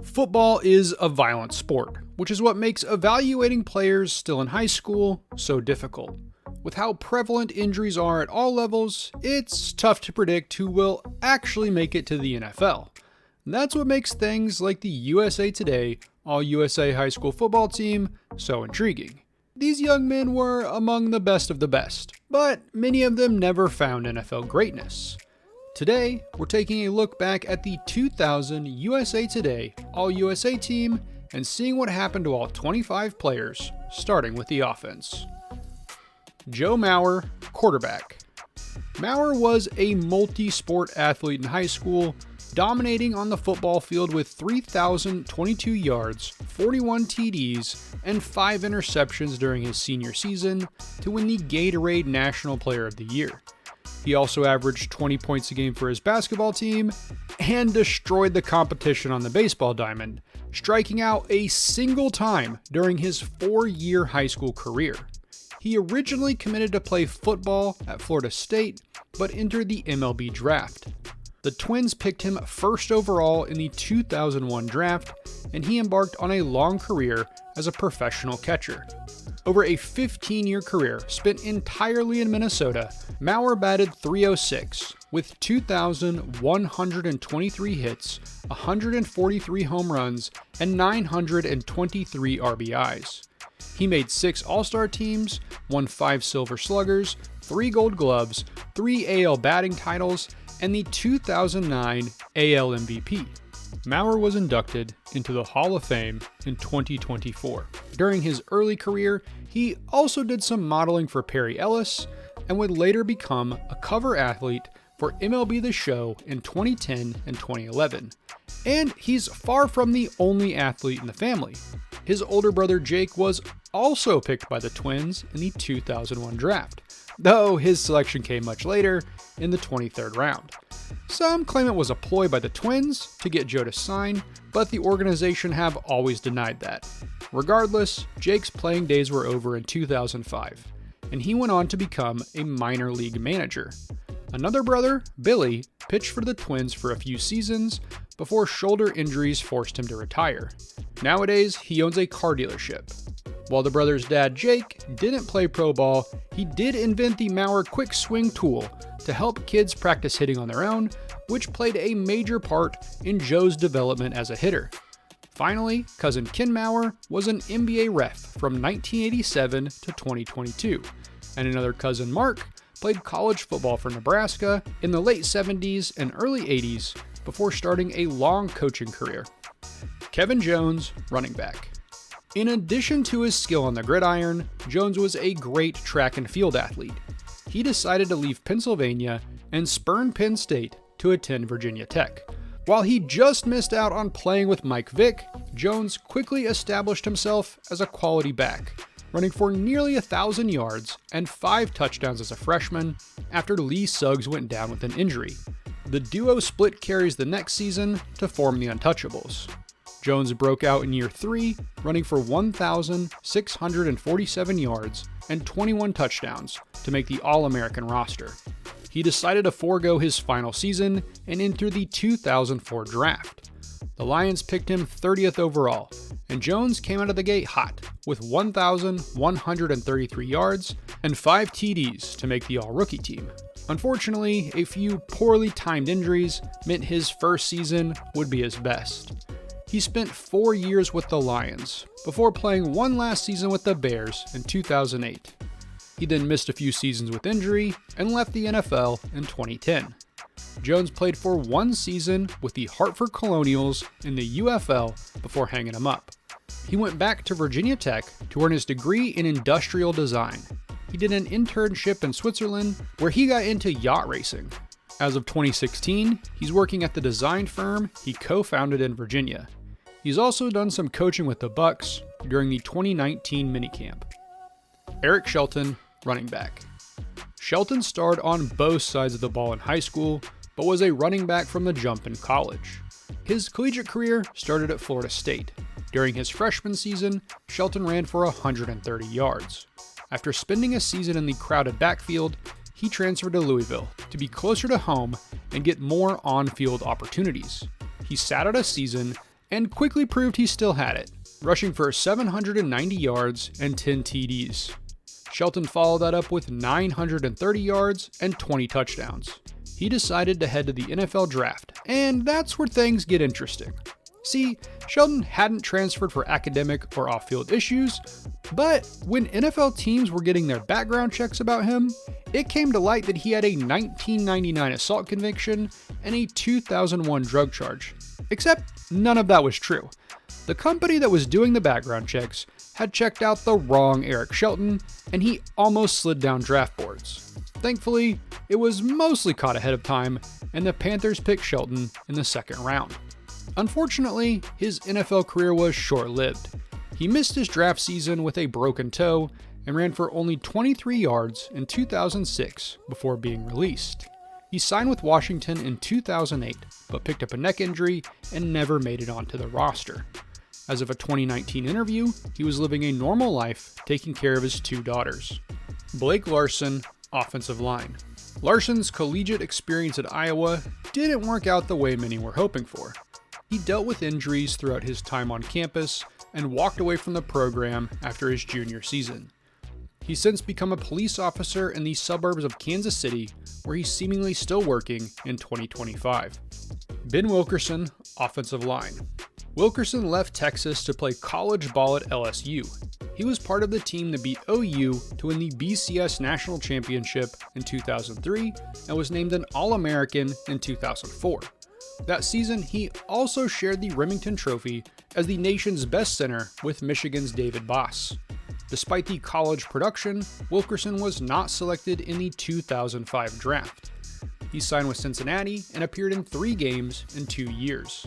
Football is a violent sport, which is what makes evaluating players still in high school so difficult. With how prevalent injuries are at all levels, it's tough to predict who will actually make it to the NFL. That's what makes things like the USA Today All-USA High School Football Team so intriguing. These young men were among the best of the best, but many of them never found NFL greatness. Today, we're taking a look back at the 2000 USA Today All-USA team and seeing what happened to all 25 players, starting with the offense. Joe Mauer, quarterback. Mauer was a multi-sport athlete in high school, dominating on the football field with 3,022 yards, 41 TDs, and 5 interceptions during his senior season to win the Gatorade National Player of the Year. He also averaged 20 points a game for his basketball team and destroyed the competition on the baseball diamond, striking out a single time during his 4-year high school career. He originally committed to play football at Florida State, but entered the MLB draft. The Twins picked him first overall in the 2001 draft, and he embarked on a long career as a professional catcher. Over a 15-year career spent entirely in Minnesota, Mauer batted .306 with 2,123 hits, 143 home runs, and 923 RBIs. He made 6 All-Star teams, won 5 Silver Sluggers, 3 Gold Gloves, 3 AL batting titles, and the 2009 AL MVP. Mauer was inducted into the Hall of Fame in 2024. During his early career, he also did some modeling for Perry Ellis and would later become a cover athlete for MLB The Show in 2010 and 2011. And he's far from the only athlete in the family. His older brother Jake was also picked by the Twins in the 2001 draft, though his selection came much later in the 23rd round. Some claim it was a ploy by the Twins to get Joe to sign, but the organization have always denied that. Regardless, Jake's playing days were over in 2005, and he went on to become a minor league manager. Another brother, Billy, pitched for the Twins for a few seasons before shoulder injuries forced him to retire. Nowadays, he owns a car dealership. While the brother's dad, Jake, didn't play pro ball, he did invent the Mauer quick swing tool to help kids practice hitting on their own, which played a major part in Joe's development as a hitter. Finally, cousin Ken Mauer was an NBA ref from 1987 to 2022, and another cousin, Mark, played college football for Nebraska in the late 70s and early 80s before starting a long coaching career. Kevin Jones, running back. In addition to his skill on the gridiron, Jones was a great track and field athlete. He decided to leave Pennsylvania and spurn Penn State to attend Virginia Tech. While he just missed out on playing with Mike Vick, Jones quickly established himself as a quality back, running for nearly 1,000 yards and 5 touchdowns as a freshman after Lee Suggs went down with an injury. The duo split carries the next season to form the Untouchables. Jones broke out in year 3, running for 1,647 yards and 21 touchdowns to make the All-American roster. He decided to forego his final season and enter the 2004 draft. The Lions picked him 30th overall, and Jones came out of the gate hot with 1,133 yards and 5 TDs to make the All-Rookie team. Unfortunately, a few poorly timed injuries meant his first season would be his best. He spent 4 years with the Lions, before playing one last season with the Bears in 2008. He then missed a few seasons with injury and left the NFL in 2010. Jones played for 1 season with the Hartford Colonials in the UFL before hanging him up. He went back to Virginia Tech to earn his degree in industrial design. He did an internship in Switzerland where he got into yacht racing. As of 2016, he's working at the design firm he co-founded in Virginia. He's also done some coaching with the Bucks during the 2019 minicamp. Eric Shelton, running back. Shelton starred on both sides of the ball in high school, but was a running back from the jump in college. His collegiate career started at Florida State. During his freshman season, Shelton ran for 130 yards. After spending a season in the crowded backfield, he transferred to Louisville to be closer to home and get more on-field opportunities. He sat out a season and quickly proved he still had it, rushing for 790 yards and 10 TDs. Shelton followed that up with 930 yards and 20 touchdowns. He decided to head to the NFL draft, and that's where things get interesting. See, Shelton hadn't transferred for academic or off-field issues, but when NFL teams were getting their background checks about him, it came to light that he had a 1999 assault conviction and a 2001 drug charge. Except none of that was true. The company that was doing the background checks had checked out the wrong Eric Shelton, and he almost slid down draft boards. Thankfully, it was mostly caught ahead of time, and the Panthers picked Shelton in the second round. Unfortunately, his NFL career was short-lived. He missed his draft season with a broken toe and ran for only 23 yards in 2006 before being released. He signed with Washington in 2008, but picked up a neck injury and never made it onto the roster. As of a 2019 interview, he was living a normal life, taking care of his 2 daughters. Blake Larsen, offensive line. Larsen's collegiate experience at Iowa didn't work out the way many were hoping for. He dealt with injuries throughout his time on campus and walked away from the program after his junior season. He's since become a police officer in the suburbs of Kansas City, where he's seemingly still working in 2025. Ben Wilkerson, offensive line. Wilkerson left Texas to play college ball at LSU. He was part of the team that beat OU to win the BCS National Championship in 2003 and was named an All-American in 2004. That season, he also shared the Remington Trophy as the nation's best center with Michigan's David Boss. Despite the college production, Wilkerson was not selected in the 2005 draft. He signed with Cincinnati and appeared in 3 games in 2 years.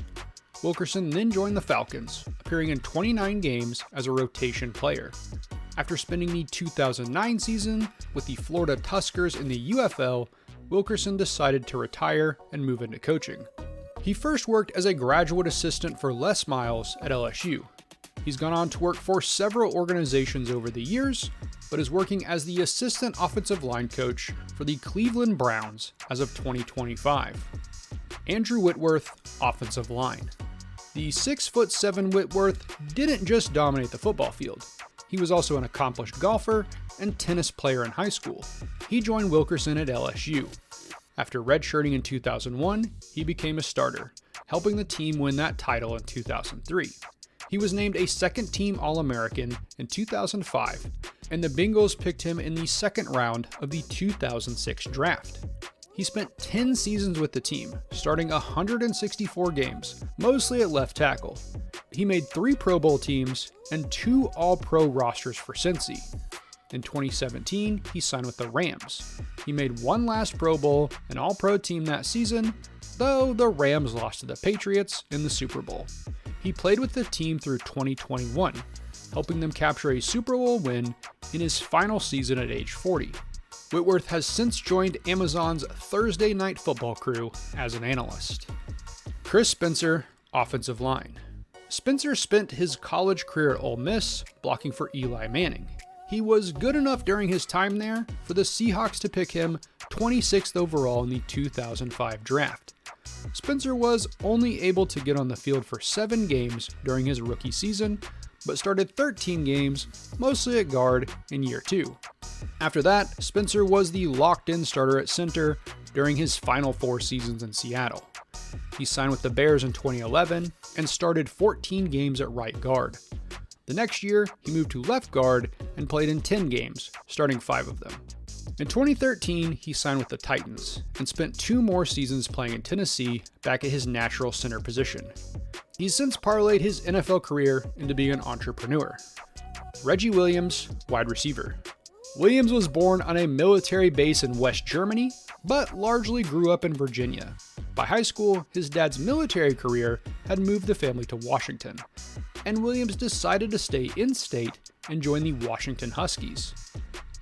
Wilkerson then joined the Falcons, appearing in 29 games as a rotation player. After spending the 2009 season with the Florida Tuskers in the UFL, Wilkerson decided to retire and move into coaching. He first worked as a graduate assistant for Les Miles at LSU. He's gone on to work for several organizations over the years, but is working as the assistant offensive line coach for the Cleveland Browns as of 2025. Andrew Whitworth, offensive line. The 6'7" Whitworth didn't just dominate the football field. He was also an accomplished golfer and tennis player in high school. He joined Wilkerson at LSU. After redshirting in 2001, he became a starter, helping the team win that title in 2003. He was named a second-team All-American in 2005, and the Bengals picked him in the second round of the 2006 draft. He spent 10 seasons with the team, starting 164 games, mostly at left tackle. He made 3 Pro Bowl teams and 2 All-Pro rosters for Cincy. In 2017, he signed with the Rams. He made 1 last Pro Bowl and All-Pro team that season, though the Rams lost to the Patriots in the Super Bowl. He played with the team through 2021, helping them capture a Super Bowl win in his final season at age 40. Whitworth has since joined Amazon's Thursday Night Football crew as an analyst. Chris Spencer, offensive line. Spencer spent his college career at Ole Miss, blocking for Eli Manning. He was good enough during his time there for the Seahawks to pick him 26th overall in the 2005 draft. Spencer was only able to get on the field for 7 games during his rookie season, but started 13 games, mostly at guard, in year 2. After that, Spencer was the locked-in starter at center during his final 4 seasons in Seattle. He signed with the Bears in 2011 and started 14 games at right guard. The next year, he moved to left guard and played in 10 games, starting 5 of them. In 2013, he signed with the Titans and spent 2 more seasons playing in Tennessee back at his natural center position. He's since parlayed his NFL career into being an entrepreneur. Reggie Williams, wide receiver. Williams was born on a military base in West Germany, but largely grew up in Virginia. By high school, his dad's military career had moved the family to Washington, and Williams decided to stay in-state and join the Washington Huskies.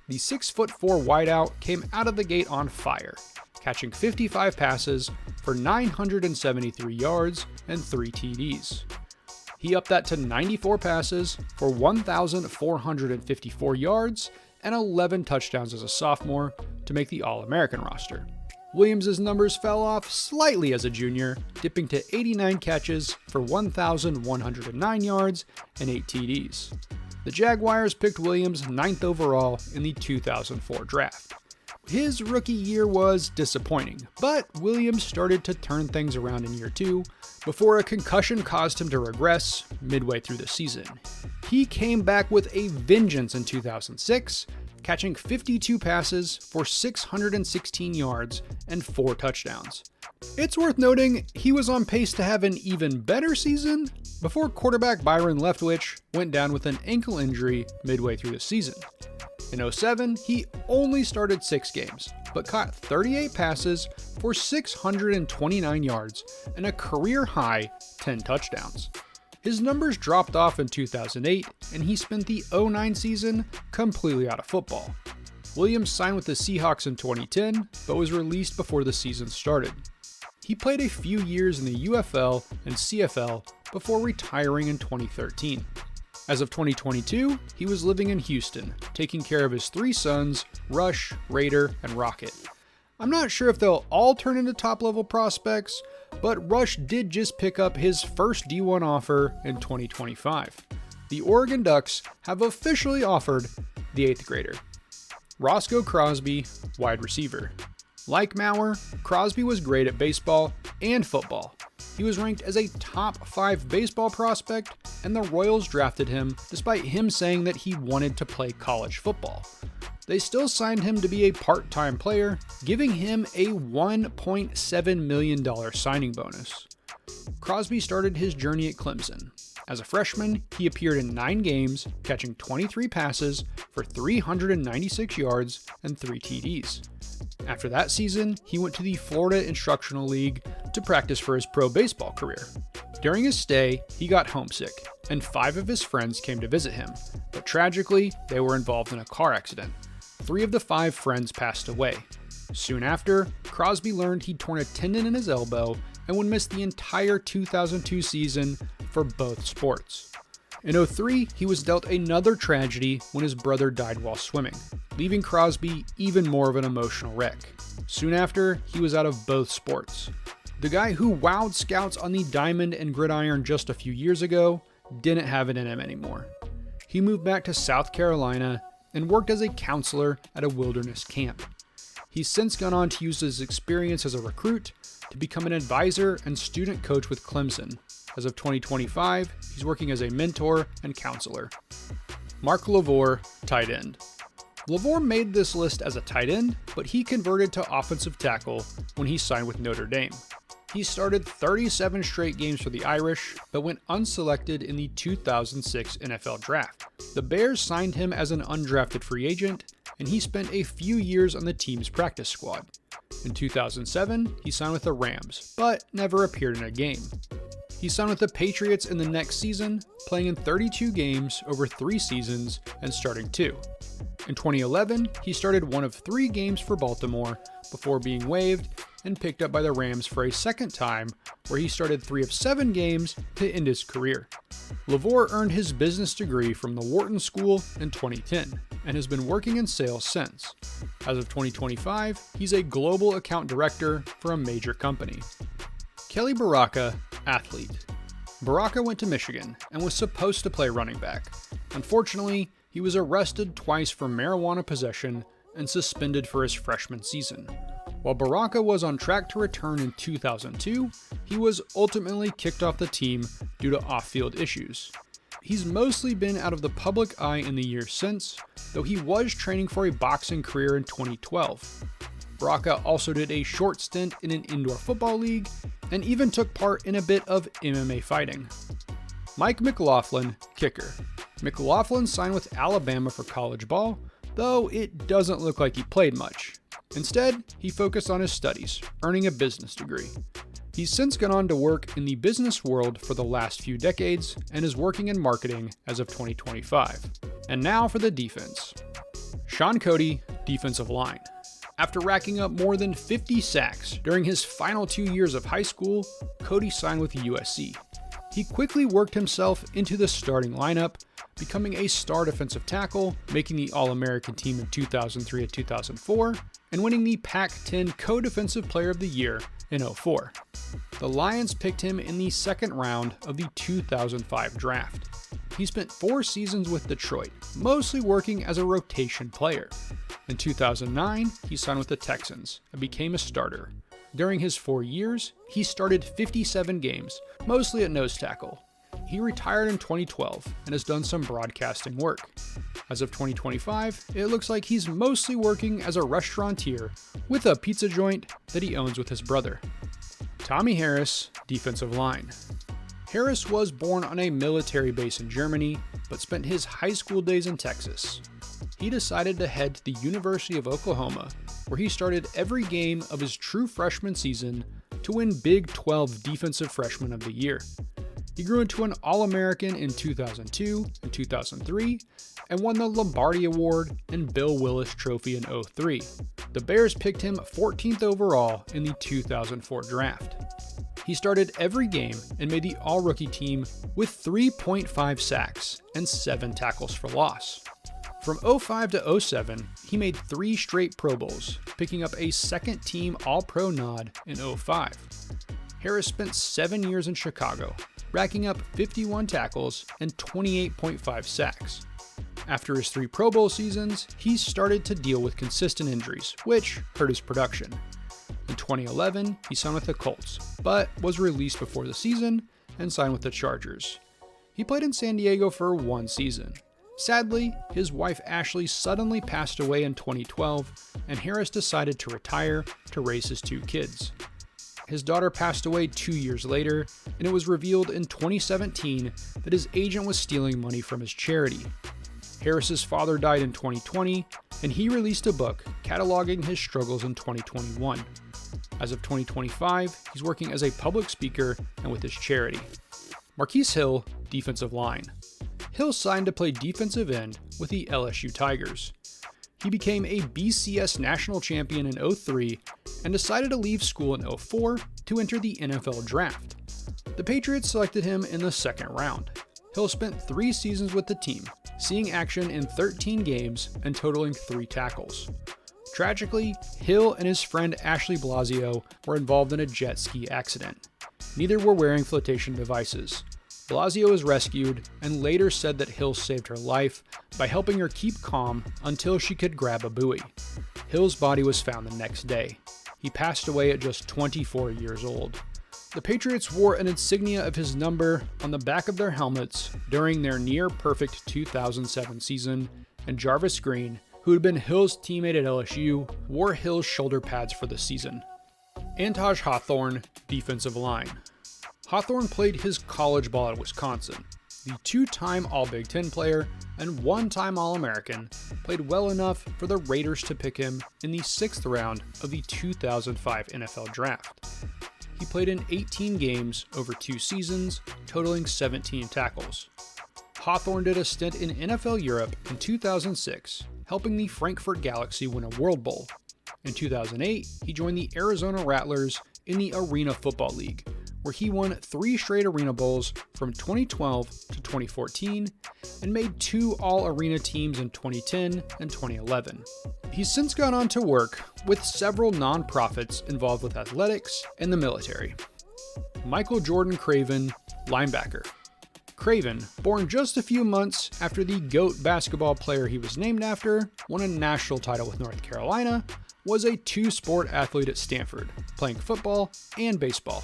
The 6'4" wideout came out of the gate on fire, catching 55 passes for 973 yards and 3 TDs. He upped that to 94 passes for 1,454 yards and 11 touchdowns as a sophomore to make the All-American roster. Williams' numbers fell off slightly as a junior, dipping to 89 catches for 1,109 yards and 8 TDs. The Jaguars picked Williams 9th overall in the 2004 draft. His rookie year was disappointing, but Williams started to turn things around in year 2 before a concussion caused him to regress midway through the season. He came back with a vengeance in 2006, catching 52 passes for 616 yards and 4 touchdowns. It's worth noting he was on pace to have an even better season before quarterback Byron Leftwich went down with an ankle injury midway through the season. In 2007, he only started 6 games, but caught 38 passes for 629 yards and a career-high 10 touchdowns. His numbers dropped off in 2008, and he spent the 2009 season completely out of football. Williams signed with the Seahawks in 2010, but was released before the season started. He played a few years in the UFL and CFL before retiring in 2013. As of 2022, he was living in Houston, taking care of his 3 sons, Rush, Raider, and Rocket. I'm not sure if they'll all turn into top-level prospects, but Rush did just pick up his first D1 offer in 2025. The Oregon Ducks have officially offered the 8th grader. Roscoe Crosby, wide receiver. Like Maurer, Crosby was great at baseball and football. He was ranked as a top 5 baseball prospect, and the Royals drafted him despite him saying that he wanted to play college football. They still signed him to be a part-time player, giving him a $1.7 million signing bonus. Crosby started his journey at Clemson. As a freshman, he appeared in 9 games, catching 23 passes for 396 yards and 3 TDs. After that season, he went to the Florida Instructional League to practice for his pro baseball career. During his stay, he got homesick, and 5 of his friends came to visit him, but tragically, they were involved in a car accident. 3 of the 5 friends passed away. Soon after, Crosby learned he'd torn a tendon in his elbow and would miss the entire 2002 season for both sports. In 2003, he was dealt another tragedy when his brother died while swimming, leaving Crosby even more of an emotional wreck. Soon after, he was out of both sports. The guy who wowed scouts on the diamond and gridiron just a few years ago didn't have it in him anymore. He moved back to South Carolina and worked as a counselor at a wilderness camp. He's since gone on to use his experience as a recruit to become an advisor and student coach with Clemson. As of 2025, he's working as a mentor and counselor. Mark LeVoir, tight end. LeVoir made this list as a tight end, but he converted to offensive tackle when he signed with Notre Dame. He started 37 straight games for the Irish, but went unselected in the 2006 NFL Draft. The Bears signed him as an undrafted free agent, and he spent a few years on the team's practice squad. In 2007, he signed with the Rams, but never appeared in a game. He signed with the Patriots in the next season, playing in 32 games over 3 seasons and starting 2. In 2011, he started one of 3 games for Baltimore before being waived and picked up by the Rams for a second time, where he started 3 of 7 games to end his career. LeVoir earned his business degree from the Wharton School in 2010 and has been working in sales since. As of 2025, he's a global account director for a major company. Kelly Baraka, athlete. Baraka went to Michigan and was supposed to play running back. Unfortunately, he was arrested twice for marijuana possession and suspended for his freshman season. While Baraka was on track to return in 2002, he was ultimately kicked off the team due to off-field issues. He's mostly been out of the public eye in the years since, though he was training for a boxing career in 2012. Baraka also did a short stint in an indoor football league and even took part in a bit of MMA fighting. Mike McLaughlin, kicker. McLaughlin signed with Alabama for college ball, though it doesn't look like he played much. Instead, he focused on his studies, earning a business degree. He's since gone on to work in the business world for the last few decades and is working in marketing as of 2025. And now for the defense. Shaun Cody, defensive line. After racking up more than 50 sacks during his final 2 years of high school, Cody signed with USC. He quickly worked himself into the starting lineup, becoming a star defensive tackle, making the All-American team in 2003 and 2004, and winning the Pac-10 Co-Defensive Player of the Year in 2004. The Lions picked him in the second round of the 2005 draft. He spent 4 seasons with Detroit, mostly working as a rotation player. In 2009, he signed with the Texans and became a starter. During his 4 years, he started 57 games, mostly at nose tackle. He retired in 2012 and has done some broadcasting work. As of 2025, it looks like he's mostly working as a restaurateur with a pizza joint that he owns with his brother. Tommie Harris, defensive line. Harris was born on a military base in Germany, but spent his high school days in Texas. He decided to head to the University of Oklahoma, where he started every game of his true freshman season to win Big 12 Defensive Freshman of the Year. He grew into an All-American in 2002 and 2003, and won the Lombardi Award and Bill Willis Trophy in 2003. The Bears picked him 14th overall in the 2004 draft. He started every game and made the All-Rookie team with 3.5 sacks and 7 tackles for loss. From 2005 to 2007, he made 3 straight Pro Bowls, picking up a second-team All-Pro nod in 2005. Harris spent 7 years in Chicago, racking up 51 tackles and 28.5 sacks. After his 3 Pro Bowl seasons, he started to deal with consistent injuries, which hurt his production. In 2011, he signed with the Colts, but was released before the season and signed with the Chargers. He played in San Diego for 1 season. Sadly, his wife Ashley suddenly passed away in 2012, and Harris decided to retire to raise his 2 kids. His daughter passed away 2 years later, and it was revealed in 2017 that his agent was stealing money from his charity. Harris's father died in 2020, and he released a book cataloging his struggles in 2021. As of 2025, he's working as a public speaker and with his charity. Marquise Hill, defensive line. Hill signed to play defensive end with the LSU Tigers. He became a BCS national champion in 2003 and decided to leave school in 2004 to enter the NFL draft. The Patriots selected him in the second round. Hill spent 3 seasons with the team, seeing action in 13 games and totaling 3 tackles. Tragically, Hill and his friend Ashley Blasio were involved in a jet ski accident. Neither were wearing flotation devices. Blasio was rescued and later said that Hill saved her life by helping her keep calm until she could grab a buoy. Hill's body was found the next day. He passed away at just 24 years old. The Patriots wore an insignia of his number on the back of their helmets during their near-perfect 2007 season, and Jarvis Green, who had been Hill's teammate at LSU, wore Hill's shoulder pads for the season. Anttaj Hawthorne, defensive line. Hawthorne played his college ball at Wisconsin. The 2-time All-Big Ten player and 1-time All-American played well enough for the Raiders to pick him in the 6th round of the 2005 NFL Draft. He played in 18 games over 2 seasons, totaling 17 tackles. Hawthorne did a stint in NFL Europe in 2006, helping the Frankfurt Galaxy win a World Bowl. In 2008, he joined the Arizona Rattlers in the Arena Football League, where he won 3 straight Arena Bowls from 2012 to 2014 and made 2 All-Arena teams in 2010 and 2011. He's since gone on to work with several nonprofits involved with athletics and the military. Michael-Jorden Craven, linebacker. Craven, born just a few months after the GOAT basketball player he was named after won a national title with North Carolina, was a 2-sport athlete at Stanford, playing football and baseball.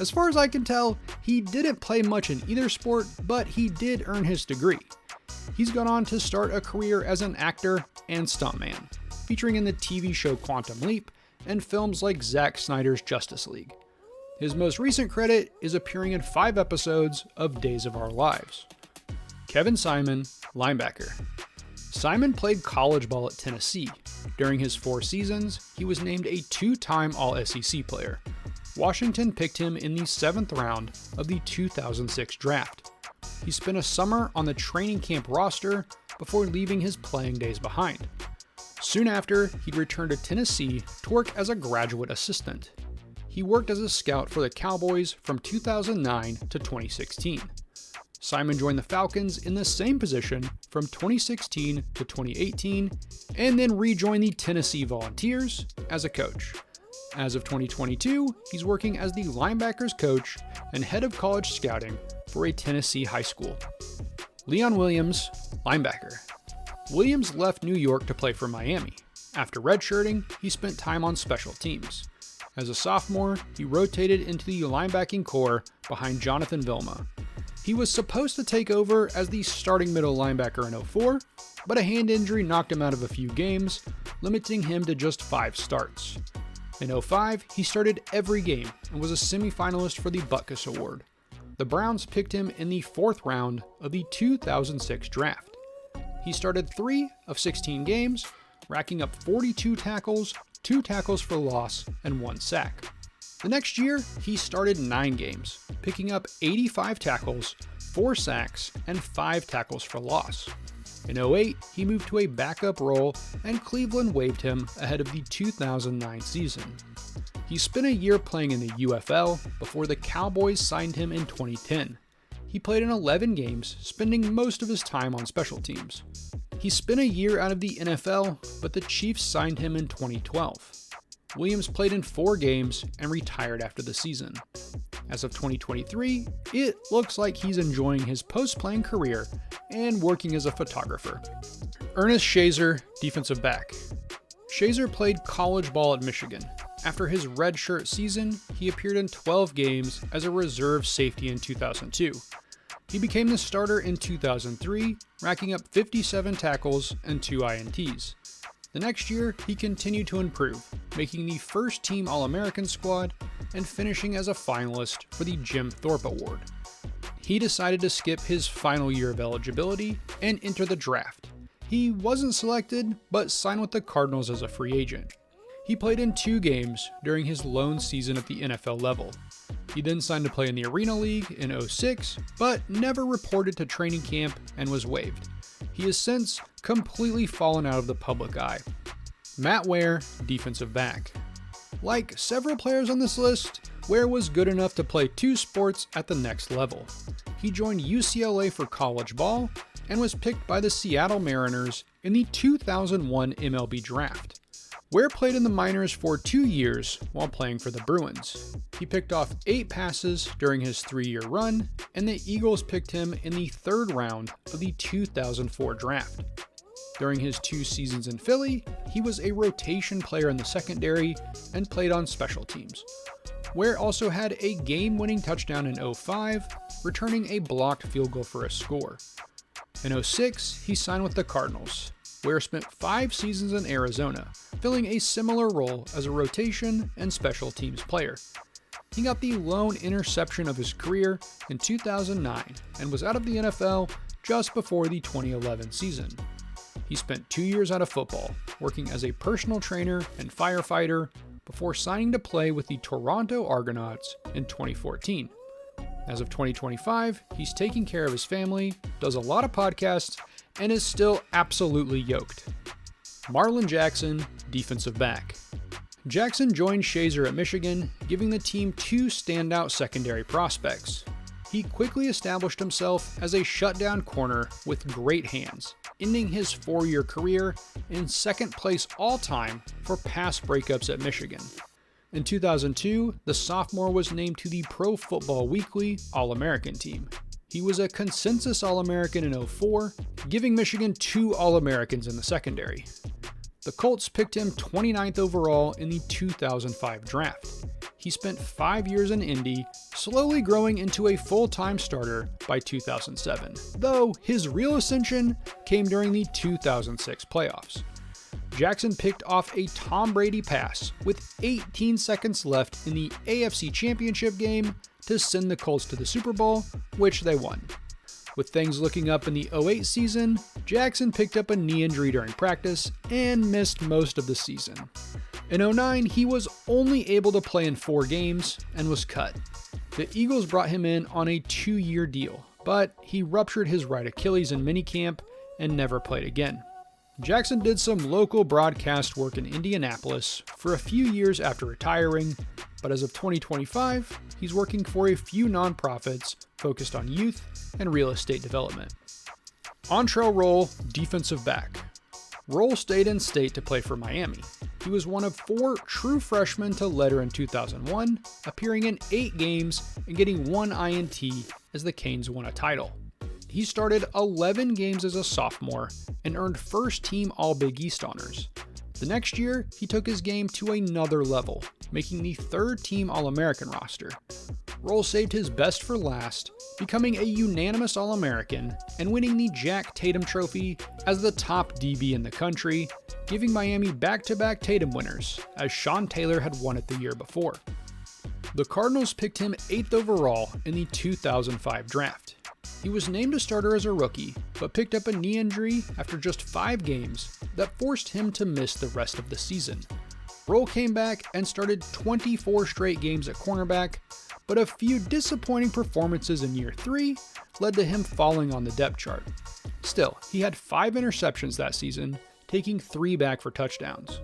As far as I can tell, he didn't play much in either sport, but he did earn his degree. He's gone on to start a career as an actor and stuntman, featuring in the TV show Quantum Leap and films like Zack Snyder's Justice League. His most recent credit is appearing in 5 episodes of Days of Our Lives. Kevin Simon, linebacker. Simon played college ball at Tennessee. During his 4 seasons, he was named a 2-time All-SEC player. Washington picked him in the 7th round of the 2006 draft. He spent a summer on the training camp roster before leaving his playing days behind. Soon after, he'd returned to Tennessee to work as a graduate assistant. He worked as a scout for the Cowboys from 2009 to 2016. Simon joined the Falcons in the same position from 2016 to 2018, and then rejoined the Tennessee Volunteers as a coach. As of 2022, he's working as the linebackers coach and head of college scouting for a Tennessee high school. Leon Williams, linebacker. Williams left New York to play for Miami. After redshirting, he spent time on special teams. As a sophomore, he rotated into the linebacking core behind Jonathan Vilma. He was supposed to take over as the starting middle linebacker in 04, but a hand injury knocked him out of a few games, limiting him to just 5 starts. In 05, he started every game and was a semifinalist for the Butkus Award. The Browns picked him in the 4th round of the 2006 draft. He started 3 of 16 games, racking up 42 tackles, 2 tackles for loss, and 1 sack. The next year, he started 9 games, picking up 85 tackles, 4 sacks, and 5 tackles for loss. In 08, he moved to a backup role, and Cleveland waived him ahead of the 2009 season. He spent a year playing in the UFL before the Cowboys signed him in 2010. He played in 11 games, spending most of his time on special teams. He spent a year out of the NFL, but the Chiefs signed him in 2012. Williams played in 4 games and retired after the season. As of 2023, it looks like he's enjoying his post-playing career and working as a photographer. Ernest Shazor, defensive back. Shazor played college ball at Michigan. After his redshirt season, he appeared in 12 games as a reserve safety in 2002. He became the starter in 2003, racking up 57 tackles and 2 INTs. The next year, he continued to improve, making the first team All-American squad and finishing as a finalist for the Jim Thorpe Award. He decided to skip his final year of eligibility and enter the draft. He wasn't selected, but signed with the Cardinals as a free agent. He played in 2 games during his lone season at the NFL level. He then signed to play in the Arena League in 06, but never reported to training camp and was waived. He has since completely fallen out of the public eye. Matt Ware, defensive back. Like several players on this list, Ware was good enough to play 2 sports at the next level. He joined UCLA for college ball and was picked by the Seattle Mariners in the 2001 MLB draft. Ware played in the minors for 2 years while playing for the Bruins. He picked off 8 passes during his 3-year run, and the Eagles picked him in the 3rd round of the 2004 draft. During his 2 seasons in Philly, he was a rotation player in the secondary and played on special teams. Ware also had a game-winning touchdown in 05, returning a blocked field goal for a score. In 06, he signed with the Cardinals. Ware spent 5 seasons in Arizona, filling a similar role as a rotation and special teams player. He got the lone interception of his career in 2009 and was out of the NFL just before the 2011 season. He spent 2 years out of football, working as a personal trainer and firefighter before signing to play with the Toronto Argonauts in 2014. As of 2025, he's taking care of his family, does a lot of podcasts, and is still absolutely yoked. Marlin Jackson, defensive back. Jackson joined Shazor at Michigan, giving the team 2 standout secondary prospects. He quickly established himself as a shutdown corner with great hands, ending his 4-year career in 2nd place all-time for pass breakups at Michigan. In 2002, the sophomore was named to the Pro Football Weekly All-American team. He was a consensus All-American in 04, giving Michigan 2 All-Americans in the secondary. The Colts picked him 29th overall in the 2005 draft. He spent 5 years in Indy, slowly growing into a full-time starter by 2007, though his real ascension came during the 2006 playoffs. Jackson picked off a Tom Brady pass with 18 seconds left in the AFC Championship game to send the Colts to the Super Bowl, which they won. With things looking up in the 08 season, Jackson picked up a knee injury during practice and missed most of the season. In 09, he was only able to play in 4 games and was cut. The Eagles brought him in on a 2-year deal, but he ruptured his right Achilles in minicamp and never played again. Jackson did some local broadcast work in Indianapolis for a few years after retiring, but as of 2025, he's working for a few nonprofits focused on youth and real estate development. Antrel Rolle, defensive back. Rolle stayed in state to play for Miami. He was one of 4 true freshmen to letter in 2001, appearing in 8 games and getting 1 INT as the Canes won a title. He started 11 games as a sophomore and earned first-team All-Big East honors. The next year, he took his game to another level, making the third-team All-American roster. Rolle saved his best for last, becoming a unanimous All-American and winning the Jack Tatum Trophy as the top DB in the country, giving Miami back-to-back Tatum winners, as Sean Taylor had won it the year before. The Cardinals picked him 8th overall in the 2005 draft. He was named a starter as a rookie, but picked up a knee injury after just 5 games that forced him to miss the rest of the season. Rolle came back and started 24 straight games at cornerback, but a few disappointing performances in year 3 led to him falling on the depth chart. Still, he had 5 interceptions that season, taking 3 back for touchdowns.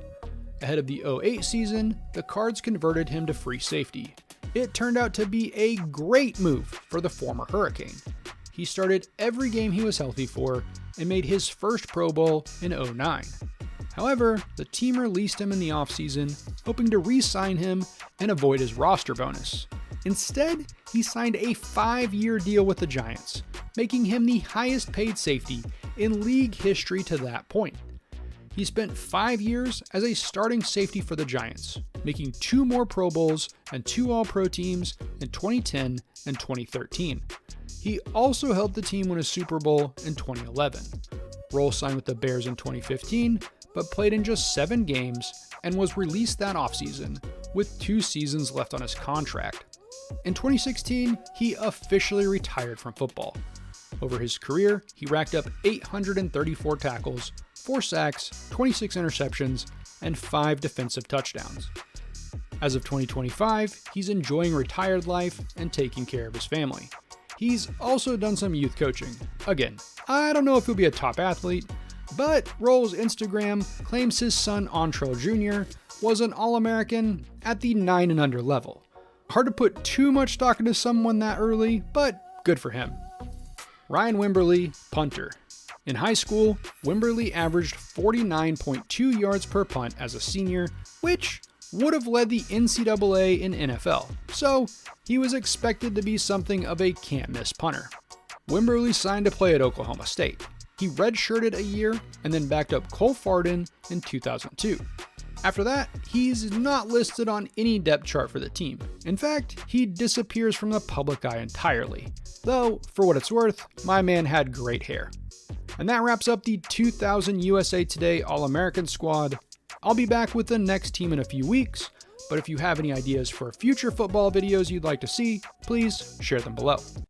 Ahead of the 2008 season, the Cards converted him to free safety. It turned out to be a great move for the former Hurricane. He started every game he was healthy for and made his first Pro Bowl in 2009. However, the team released him in the offseason, hoping to re-sign him and avoid his roster bonus. Instead, he signed a 5-year deal with the Giants, making him the highest paid safety in league history to that point. He spent 5 years as a starting safety for the Giants, making 2 more Pro Bowls and 2 All-Pro teams in 2010 and 2013. He also helped the team win a Super Bowl in 2011. Rolle signed with the Bears in 2015, but played in just 7 games and was released that offseason, with 2 seasons left on his contract. In 2016, he officially retired from football. Over his career, he racked up 834 tackles, 4 sacks, 26 interceptions, and 5 defensive touchdowns. As of 2025, he's enjoying retired life and taking care of his family. He's also done some youth coaching. Again, I don't know if he'll be a top athlete, but Rolle's Instagram claims his son Antrel Jr. was an All-American at the 9 and under level. Hard to put too much stock into someone that early, but good for him. Ryan Wimberley, punter. In high school, Wimberley averaged 49.2 yards per punt as a senior, which would have led the NCAA in NFL, so he was expected to be something of a can't-miss punter. Wimberley signed to play at Oklahoma State. He redshirted a year and then backed up Cole Farden in 2002. After that, he's not listed on any depth chart for the team. In fact, he disappears from the public eye entirely. Though, for what it's worth, my man had great hair. And that wraps up the 2000 USA Today All-American squad. I'll be back with the next team in a few weeks, but if you have any ideas for future football videos you'd like to see, please share them below.